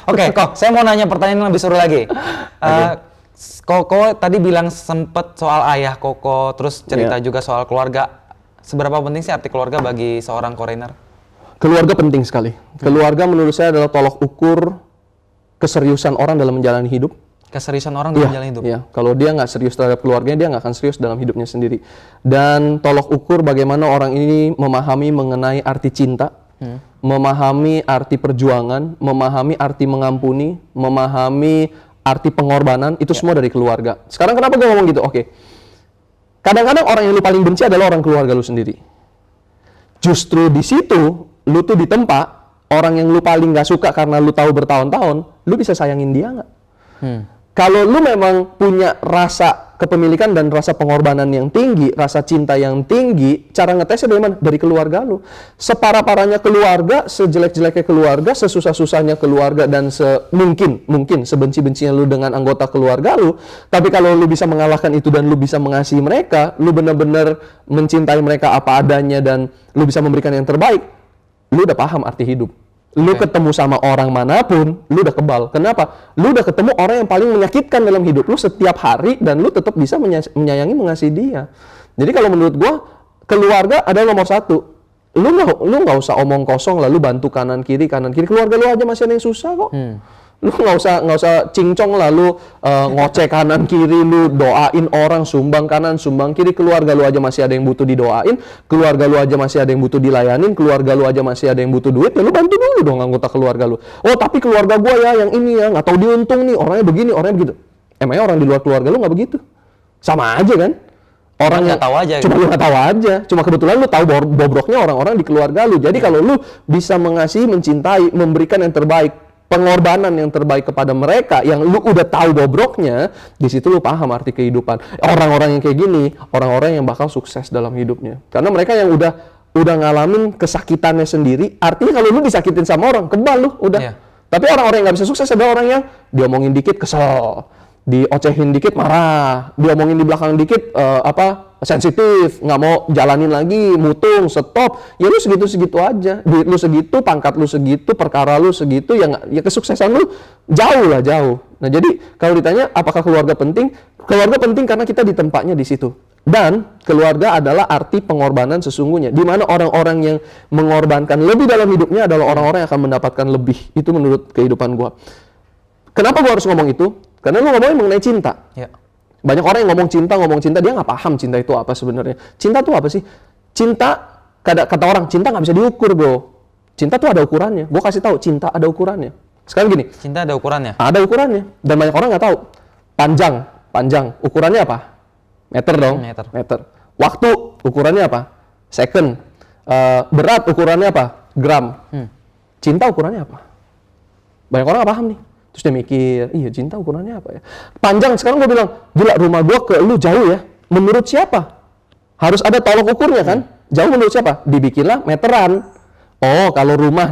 Oke, kok saya mau nanya pertanyaan yang lebih seru lagi. Koko tadi bilang sempet soal ayah Koko, terus cerita juga soal keluarga. Seberapa penting sih arti keluarga bagi seorang Koreiner? Keluarga penting sekali. Keluarga menurut saya adalah tolok ukur keseriusan orang dalam menjalani hidup. Keseriusan orang dalam menjalani hidup? Iya, kalau dia nggak serius terhadap keluarganya, dia nggak akan serius dalam hidupnya sendiri. Dan tolok ukur bagaimana orang ini memahami mengenai arti cinta, memahami arti perjuangan, memahami arti mengampuni, memahami arti pengorbanan, itu semua dari keluarga. Sekarang kenapa gue ngomong gitu? Oke. Kadang-kadang orang yang lu paling benci adalah orang keluarga lu sendiri. Justru di situ, lu tuh ditempa, orang yang lu paling nggak suka karena lu tahu bertahun-tahun, lu bisa sayangin dia nggak? Kalau lu memang punya rasa kepemilikan dan rasa pengorbanan yang tinggi, rasa cinta yang tinggi, cara ngetesnya dari mana? Dari keluarga lu. Separah-parahnya keluarga, sejelek-jeleknya keluarga, sesusah-susahnya keluarga, dan mungkin sebenci-bencinya lu dengan anggota keluarga lu. Tapi kalau lu bisa mengalahkan itu dan lu bisa mengasihi mereka, lu benar-benar mencintai mereka apa adanya dan lu bisa memberikan yang terbaik, lu udah paham arti hidup. Lu ketemu sama orang manapun, lu udah kebal. Kenapa? Lu udah ketemu orang yang paling menyakitkan dalam hidup lu setiap hari dan lu tetap bisa menyayangi, mengasihi dia. Jadi kalau menurut gua, keluarga adalah nomor satu. Lu nggak usah omong kosong lalu bantu kanan kiri. Keluarga lu aja masih ada yang susah kok. Lu nggak usah cincong lalu ngoceh kanan kiri, lu doain orang, sumbang kanan sumbang kiri. Keluarga lu aja masih ada yang butuh didoain, keluarga lu aja masih ada yang butuh dilayanin, keluarga lu aja masih ada yang butuh duit, ya lu bantu dulu dong anggota keluarga lu. Oh tapi keluarga gua ya yang ini ya nggak tahu diuntung nih, orangnya begini, orangnya begitu. Emangnya orang di luar keluarga lu nggak begitu? Sama aja kan? Orang nggak tahu aja. Cuma lu nggak tahu aja. Cuma kebetulan lu tahu bobroknya orang-orang di keluarga lu. Jadi kalau lu bisa mengasihi, mencintai, memberikan yang terbaik, pengorbanan yang terbaik kepada mereka yang lu udah tahu bobroknya, di situ lu paham arti kehidupan. Orang-orang yang kayak gini, orang-orang yang bakal sukses dalam hidupnya. Karena mereka yang udah ngalamin kesakitannya sendiri, artinya kalau lu disakitin sama orang, kebal lu, udah. Tapi orang-orang yang nggak bisa sukses adalah orang yang diomongin dikit kesel, diocehin dikit marah, diomongin di belakang dikit sensitif, nggak mau jalanin lagi, mutung, stop. Ya lu segitu-segitu aja, duit lu segitu, pangkat lu segitu, perkara lu segitu, ya kesuksesan lu jauh. Nah jadi kalau ditanya apakah keluarga penting? Keluarga penting karena kita di tempatnya di situ. Dan keluarga adalah arti pengorbanan sesungguhnya, di mana orang-orang yang mengorbankan lebih dalam hidupnya adalah orang-orang yang akan mendapatkan lebih. Itu menurut kehidupan gua. Kenapa gua harus ngomong itu? Karena lu ngomongin mengenai cinta. Banyak orang yang ngomong cinta, dia nggak paham cinta itu apa sebenarnya. Cinta itu apa sih? Cinta, kata orang, cinta nggak bisa diukur, bro. Cinta tuh ada ukurannya. Gue kasih tahu, cinta ada ukurannya. Sekarang gini. Cinta ada ukurannya? Ada ukurannya. Dan banyak orang nggak tahu. Panjang. Ukurannya apa? Meter dong. Meter. Waktu, ukurannya apa? Second. Berat, ukurannya apa? Gram. Cinta ukurannya apa? Banyak orang nggak paham nih. Terus dia mikir, iya cinta ukurannya apa ya? Panjang, sekarang gue bilang, gila rumah gue ke lu jauh ya. Menurut siapa? Harus ada tolok ukurnya kan? Jauh menurut siapa? Dibikinlah meteran. Oh, kalau rumah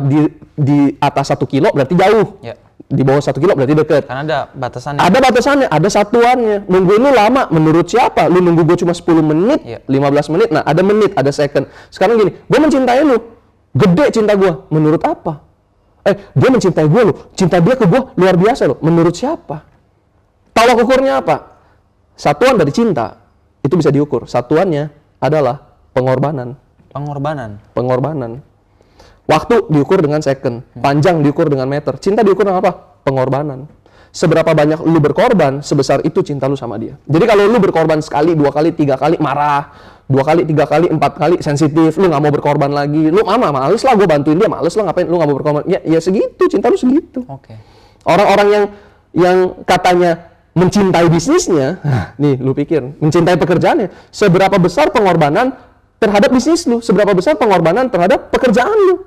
di atas 1 kilo berarti jauh. Di bawah 1 kilo berarti deket. Karena ada batasannya. Ada batasannya, ada satuannya. Nungguin lu lama, menurut siapa? Lu nunggu gue cuma 10 menit, 15 menit, nah ada menit, ada second. Sekarang gini, gue mencintai lu. Gede cinta gue, menurut apa? Dia mencintai gue loh, cinta dia ke gue luar biasa loh. Menurut siapa? Tolak ukurnya apa? Satuan dari cinta itu bisa diukur. Satuannya adalah pengorbanan. Waktu diukur dengan second, panjang diukur dengan meter. Cinta diukur dengan apa? Pengorbanan. Seberapa banyak lu berkorban, sebesar itu cinta lu sama dia. Jadi kalau lu berkorban sekali, 2 kali, 3 kali, marah. 2 kali, 3 kali, 4 kali, sensitif, lu nggak mau berkorban lagi. Lu males lah, gue bantuin dia, males lah, ngapain lu nggak mau berkorban. Ya segitu, cinta lu segitu. Orang-orang yang katanya mencintai bisnisnya, nih lu pikir, mencintai pekerjaannya, seberapa besar pengorbanan terhadap bisnis lu, seberapa besar pengorbanan terhadap pekerjaan lu.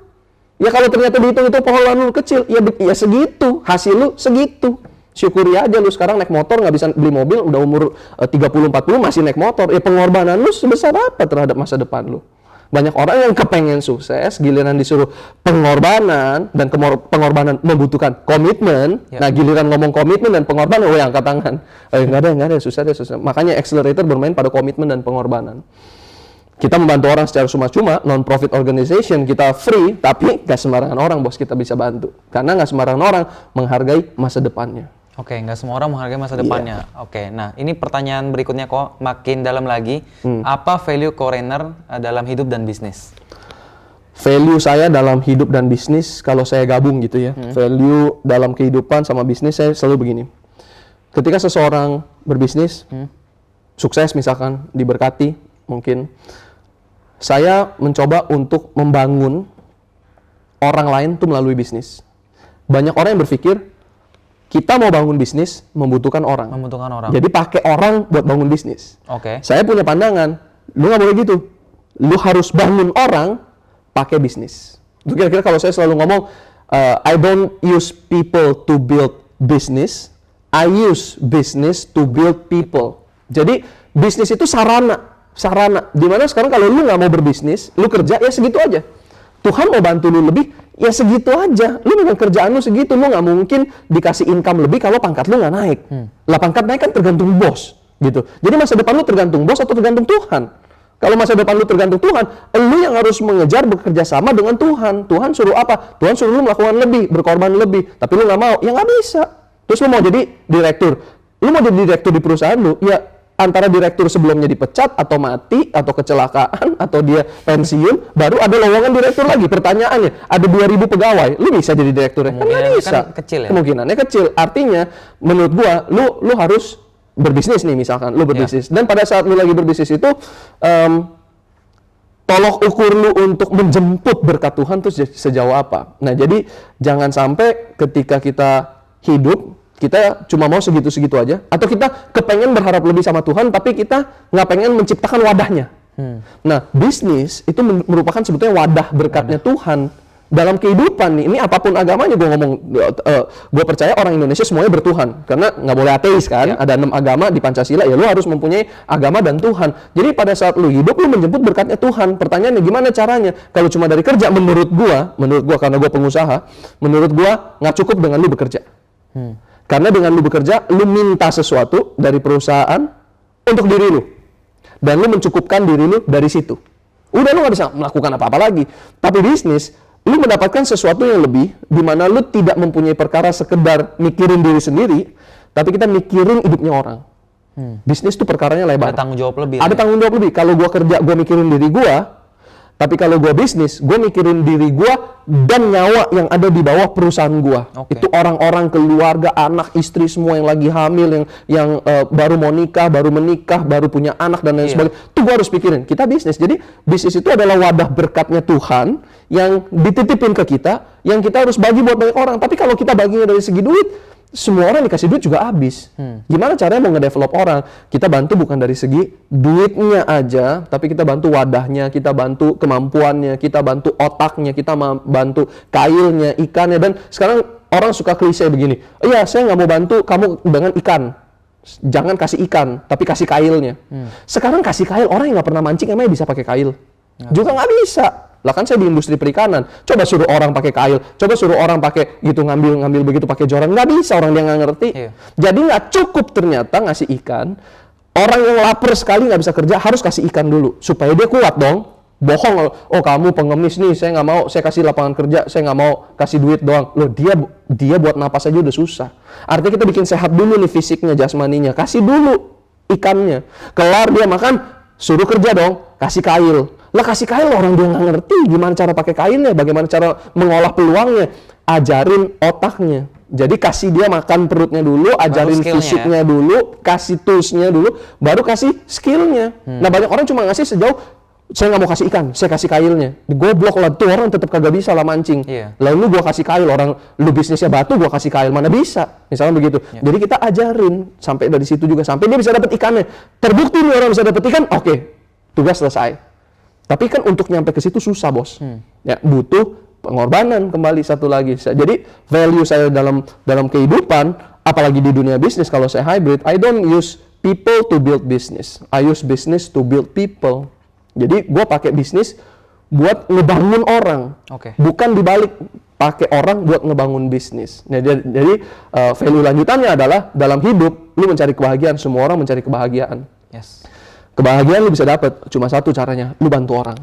Ya kalau ternyata dihitung itu pengorbanan lu kecil, ya segitu, hasil lu segitu. Syukuri aja lu sekarang naik motor nggak bisa beli mobil, udah umur 30-40 masih naik motor. Ya pengorbanan lu sebesar apa terhadap masa depan lu? Banyak orang yang kepengen sukses, giliran disuruh pengorbanan, dan pengorbanan membutuhkan komitmen. Nah giliran ngomong komitmen dan pengorbanan, angkat tangan. Nggak ada, susah deh. Makanya accelerator bermain pada komitmen dan pengorbanan. Kita membantu orang secara cuma-cuma, non-profit organization, kita free, tapi nggak sembarangan orang, bos, kita bisa bantu. Karena nggak sembarangan orang menghargai masa depannya. Oke, nggak semua orang menghargai masa depannya. Oke, nah ini pertanyaan berikutnya kok makin dalam lagi. Apa value Ko-Rainer dalam hidup dan bisnis? Value saya dalam hidup dan bisnis, kalau saya gabung gitu ya, value dalam kehidupan sama bisnis, saya selalu begini. Ketika seseorang berbisnis, sukses misalkan, diberkati, mungkin, saya mencoba untuk membangun orang lain tuh melalui bisnis. Banyak orang yang berpikir, kita mau bangun bisnis membutuhkan orang. Membutuhkan orang. Jadi pakai orang buat bangun bisnis. Oke. Saya punya pandangan, lu nggak boleh gitu. Lu harus bangun orang pakai bisnis. Itu kira-kira kalau saya selalu ngomong, I don't use people to build business, I use business to build people. Jadi bisnis itu sarana. Dimana sekarang kalau lu nggak mau berbisnis, lu kerja ya segitu aja. Tuhan mau bantu lu lebih, ya segitu aja. Lu dengan kerjaan lu segitu, lu nggak mungkin dikasih income lebih kalau pangkat lu nggak naik. Lah pangkat naik kan tergantung bos, gitu. Jadi masa depan lu tergantung bos atau tergantung Tuhan. Kalau masa depan lu tergantung Tuhan, lu yang harus mengejar bekerja sama dengan Tuhan. Tuhan suruh apa? Tuhan suruh lu melakukan lebih, berkorban lebih. Tapi lu nggak mau, ya nggak bisa. Terus lu mau jadi direktur. Lu mau jadi direktur di perusahaan lu, ya antara direktur sebelumnya dipecat, atau mati, atau kecelakaan, atau dia pensiun, baru ada lowongan direktur lagi. Pertanyaannya, ada 2.000 pegawai, lu bisa jadi direktur? Kan nggak bisa. Kan kecil ya? Kemungkinannya kecil. Artinya, menurut gua, lu harus berbisnis nih, misalkan lu berbisnis. Dan pada saat lu lagi berbisnis itu, tolok ukur lu untuk menjemput berkat Tuhan tuh sejauh apa. Nah, jadi jangan sampai ketika kita hidup, kita cuma mau segitu-segitu aja, atau kita kepengen berharap lebih sama Tuhan, tapi kita nggak pengen menciptakan wadahnya. Nah, bisnis itu merupakan sebetulnya wadah berkatnya Tuhan dalam kehidupan nih. Ini apapun agamanya, gue ngomong, gue percaya orang Indonesia semuanya bertuhan, karena nggak boleh ateis kan. Ada 6 agama di Pancasila, ya lu harus mempunyai agama dan Tuhan. Jadi pada saat lu hidup, lu menjemput berkatnya Tuhan. Pertanyaannya gimana caranya? Kalau cuma dari kerja, menurut gua karena gua pengusaha, menurut gua nggak cukup dengan lu bekerja. Karena dengan lu bekerja, lu minta sesuatu dari perusahaan untuk diri lu. Dan lu mencukupkan diri lu dari situ. Udah, lu nggak bisa melakukan apa-apa lagi. Tapi bisnis, lu mendapatkan sesuatu yang lebih, di mana lu tidak mempunyai perkara sekedar mikirin diri sendiri, tapi kita mikirin hidupnya orang. Bisnis tuh perkaranya lebar. Ada tanggung jawab lebih. Ada tanggung jawab lebih. Kalau gua kerja, gua mikirin diri gua. Tapi kalau gua bisnis, gua mikirin diri gua dan nyawa yang ada di bawah perusahaan gua. Itu orang-orang, keluarga, anak, istri semua yang lagi hamil, yang baru mau nikah, baru menikah, baru punya anak dan lain sebagainya. Itu gua harus pikirin. Kita bisnis. Jadi bisnis itu adalah wadah berkatnya Tuhan yang dititipin ke kita, yang kita harus bagi buat banyak orang. Tapi kalau kita baginya dari segi duit, semua orang dikasih duit juga habis. Gimana caranya mau ngedevelop orang? Kita bantu bukan dari segi duitnya aja, tapi kita bantu wadahnya, kita bantu kemampuannya, kita bantu otaknya, kita bantu kailnya, ikannya. Dan sekarang orang suka klise begini, iya saya nggak mau bantu kamu dengan ikan. Jangan kasih ikan, tapi kasih kailnya. Sekarang kasih kail, orang yang nggak pernah mancing emangnya bisa pakai kail? Juga nggak bisa. Lah kan saya di industri perikanan, coba suruh orang pakai kail, coba suruh orang pakai gitu ngambil begitu pakai joran, nggak bisa, orang dia nggak ngerti. Jadi nggak cukup ternyata ngasih ikan. Orang yang lapar sekali nggak bisa kerja harus kasih ikan dulu supaya dia kuat dong. Bohong, oh kamu pengemis nih, saya nggak mau, saya kasih lapangan kerja, saya nggak mau kasih duit doang. Loh dia buat napas aja udah susah. Artinya kita bikin sehat dulu nih fisiknya, jasmaninya, kasih dulu ikannya. Kelar dia makan, suruh kerja dong, kasih kail. Lah kasih kail orang dia nggak ngerti gimana cara pakai kailnya, bagaimana cara mengolah peluangnya, ajarin otaknya. Jadi kasih dia makan perutnya dulu, ajarin fisiknya dulu, kasih toolsnya dulu, baru kasih skillnya. Nah banyak orang cuma ngasih sejauh, saya nggak mau kasih ikan, saya kasih kailnya. Goblok lah tuh orang tetap kagak bisa lah mancing. Lalu gua kasih kail, orang lu bisnisnya batu, gua kasih kail, mana bisa? Misalnya begitu. Jadi kita ajarin sampai dari situ juga, sampai dia bisa dapat ikannya. Terbukti nih orang bisa dapat ikan, oke, tugas selesai. Tapi kan untuk nyampe ke situ susah, bos. Ya, butuh pengorbanan kembali satu lagi. Jadi value saya dalam kehidupan, apalagi di dunia bisnis, kalau saya hybrid, I don't use people to build business. I use business to build people. Jadi gue pakai bisnis buat ngebangun orang, bukan dibalik pakai orang buat ngebangun bisnis. Nah, jadi value lanjutannya adalah dalam hidup lu mencari kebahagiaan, semua orang mencari kebahagiaan. Kebahagiaan lu bisa dapat cuma satu caranya, lu bantu orang.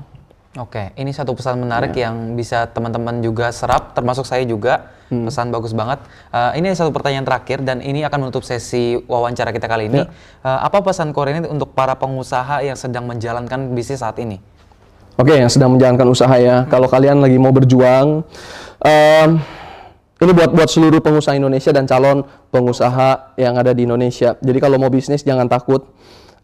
Oke, ini satu pesan menarik yang bisa teman-teman juga serap, termasuk saya juga. Pesan bagus banget. Ini satu pertanyaan terakhir dan ini akan menutup sesi wawancara kita kali ini. Apa pesan Ko Rene untuk para pengusaha yang sedang menjalankan bisnis saat ini? Oke, yang sedang menjalankan usaha ya. Kalau kalian lagi mau berjuang, ini buat seluruh pengusaha Indonesia dan calon pengusaha yang ada di Indonesia. Jadi kalau mau bisnis jangan takut.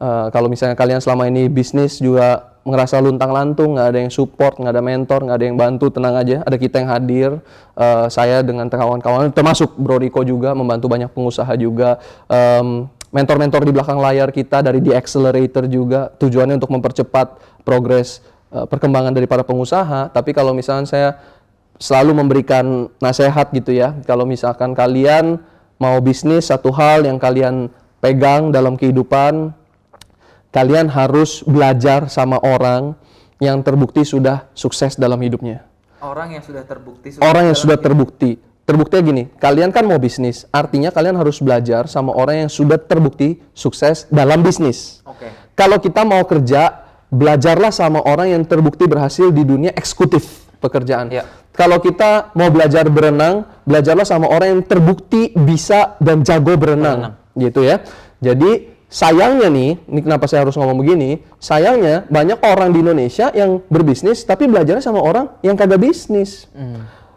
Kalau misalnya kalian selama ini bisnis juga ngerasa luntang-lantung, nggak ada yang support, nggak ada mentor, nggak ada yang bantu, tenang aja. Ada kita yang hadir. Saya dengan kawan-kawan, termasuk Bro Riko juga membantu banyak pengusaha juga. Mentor-mentor di belakang layar kita dari The Accelerator juga. Tujuannya untuk mempercepat progres perkembangan dari para pengusaha. Tapi kalau misalnya saya selalu memberikan nasihat gitu ya, kalau misalkan kalian mau bisnis, satu hal yang kalian pegang dalam kehidupan, kalian harus belajar sama orang yang terbukti sudah sukses dalam hidupnya. Orang yang sudah terbukti. Orang yang sudah terbukti. Terbuktinya gini, kalian kan mau bisnis, artinya kalian harus belajar sama orang yang sudah terbukti sukses dalam bisnis. Kalau kita mau kerja, belajarlah sama orang yang terbukti berhasil di dunia eksekutif pekerjaan. Kalau kita mau belajar berenang, belajarlah sama orang yang terbukti bisa dan jago berenang. Gitu ya. Jadi sayangnya nih, ini kenapa saya harus ngomong begini, sayangnya banyak orang di Indonesia yang berbisnis tapi belajarnya sama orang yang kagak bisnis.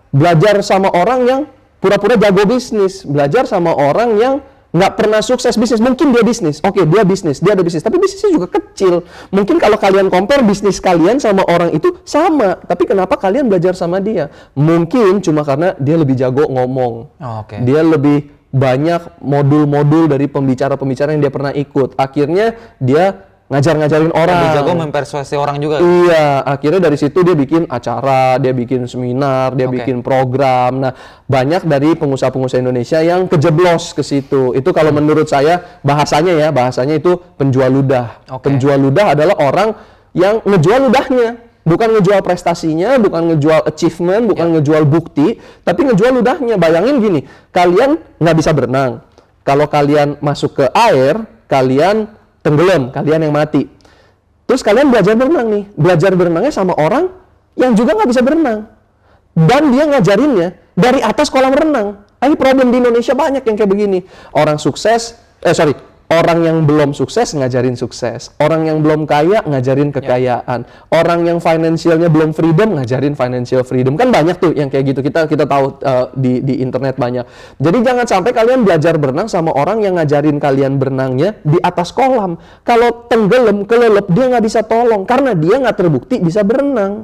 Belajar sama orang yang pura-pura jago bisnis, belajar sama orang yang nggak pernah sukses bisnis. Mungkin dia bisnis, oke, dia bisnis, dia ada bisnis, tapi bisnisnya juga kecil. Mungkin kalau kalian compare bisnis kalian sama orang itu sama, tapi kenapa kalian belajar sama dia? Mungkin cuma karena dia lebih jago ngomong, dia lebih banyak modul-modul dari pembicara-pembicara yang dia pernah ikut. Akhirnya dia ngajar-ngajarin orang. Lebih jago mempersuasi orang juga. Iya, akhirnya dari situ dia bikin acara, dia bikin seminar, dia bikin program. Nah, banyak dari pengusaha-pengusaha Indonesia yang kejeblos ke situ. Itu kalau menurut saya bahasanya itu penjual ludah. Penjual ludah adalah orang yang ngejual ludahnya. Bukan ngejual prestasinya, bukan ngejual achievement, bukan ngejual bukti, tapi ngejual ludahnya. Bayangin gini, kalian nggak bisa berenang. Kalau kalian masuk ke air, kalian tenggelam, kalian yang mati. Terus kalian belajar berenang nih. Belajar berenangnya sama orang yang juga nggak bisa berenang. Dan dia ngajarinnya dari atas kolam renang. Ini problem di Indonesia banyak yang kayak begini. Orang yang belum sukses ngajarin sukses. Orang yang belum kaya ngajarin kekayaan. Orang yang financialnya belum freedom ngajarin financial freedom. Kan banyak tuh yang kayak gitu. Kita tahu di internet banyak. Jadi jangan sampai kalian belajar berenang sama orang yang ngajarin kalian berenangnya di atas kolam. Kalau tenggelam, kelelep, dia nggak bisa tolong karena dia nggak terbukti bisa berenang.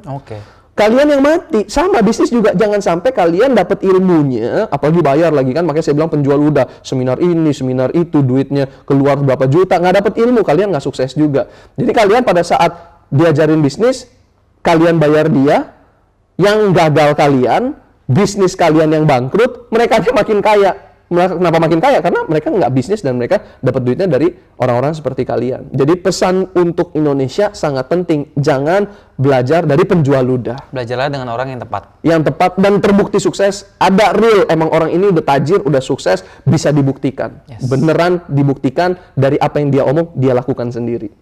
Kalian yang mati, sama bisnis juga, jangan sampai kalian dapat ilmunya, apalagi bayar lagi kan, makanya saya bilang penjual udah seminar ini, seminar itu, duitnya keluar berapa juta, nggak dapat ilmu, kalian nggak sukses juga. Jadi kalian pada saat diajarin bisnis, kalian bayar dia, yang gagal kalian, bisnis kalian yang bangkrut, mereka makin kaya. Kenapa makin kaya? Karena mereka nggak bisnis dan mereka dapat duitnya dari orang-orang seperti kalian. Jadi pesan untuk Indonesia sangat penting. Jangan belajar dari penjual ludah. Belajarlah dengan orang yang tepat. Yang tepat dan terbukti sukses. Ada real. Emang orang ini udah tajir, udah sukses, bisa dibuktikan. Beneran dibuktikan dari apa yang dia omong, dia lakukan sendiri.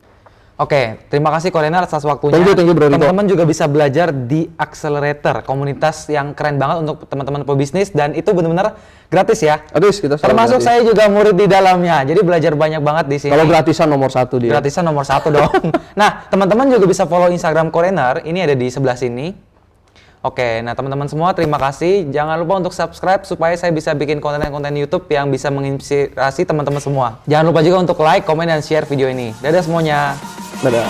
Oke, terima kasih Ko Rene atas waktunya. Thank you, Bro Riko. Teman-teman juga bisa belajar di Accelerator, komunitas yang keren banget untuk teman-teman pebisnis dan itu benar-benar gratis ya. Gratis, kita termasuk gratis. saya juga murid di dalamnya, jadi belajar banyak banget di sini. Kalau gratisan nomor 1 dia. Gratisan nomor 1 dong. Nah, teman-teman juga bisa follow Instagram Ko Rene, ini ada di sebelah sini. Oke, nah teman-teman semua terima kasih. Jangan lupa untuk subscribe supaya saya bisa bikin konten-konten YouTube yang bisa menginspirasi teman-teman semua. Jangan lupa juga untuk like, komen, dan share video ini. Dadah semuanya. Dadah.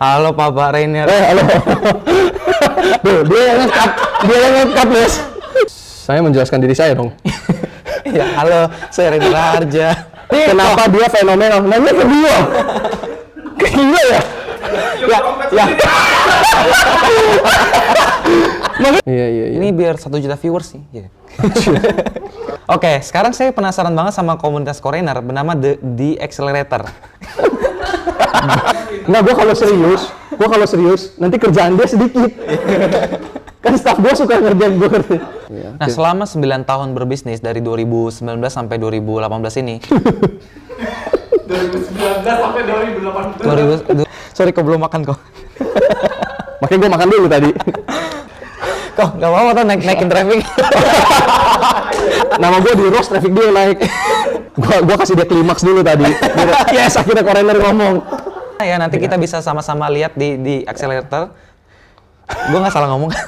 Halo Pak Rainer. Halo. Tuh, dia yang nge-cut, Bos. Saya menjelaskan diri saya dong. Ya, halo, saya Rainer Harja. Kenapa dia fenomenal? Nanya ke dia. Ke dia ya? Iya. Ini biar 1 juta viewers sih. Oke, sekarang saya penasaran banget sama komunitas Ko Rene bernama The Accelerator. Nggak, gue kalau serius, nanti kerjaan dia sedikit. Kan staff gue suka ngerjain gue kerja. Iya, Nah, selama 9 tahun berbisnis dari 2019 sampai 2018 ini. 2019 sampai 2018. Sorry kok belum makan kok. Makanya gue makan dulu tadi. Kok nggak apa-apa tuh naikin traffic. Nama gue di roast, traffic dia naik. Gua kasih dia klimaks dulu tadi. Yes, akhirnya Korener ngomong. Ya nanti kita bisa sama-sama lihat di accelerator. Gue nggak salah ngomong kan?